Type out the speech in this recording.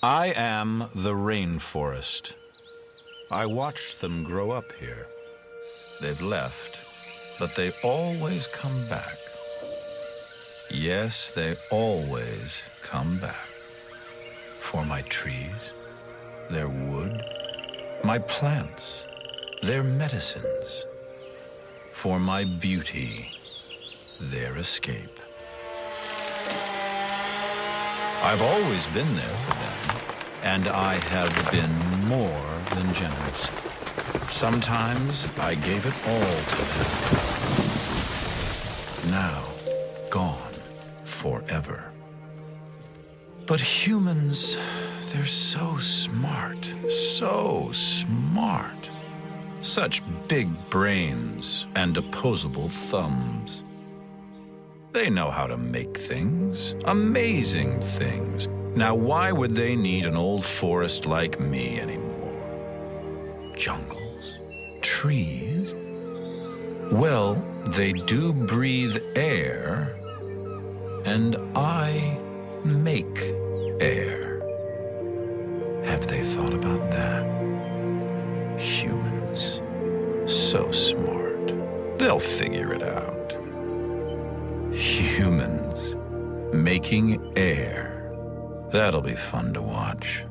I am the Rainforest. I watched them grow up here. They've left, but they always come back. Yes, they always come back. For my trees, their wood, my plants, their medicines. For my beauty, their escape. I've always been there for them, and I have been more than generous. Sometimes I gave it all to them. Now, gone forever. But humans, they're so smart, so smart. Such big brains and opposable thumbs. They know how to make things, amazing things. Now, why would they need an old forest like me anymore? Jungles? Trees? Well, they do breathe air, and I make air. Have they thought about that? Humans, so smart. They'll figure it out. Humans making air. That'll be fun to watch.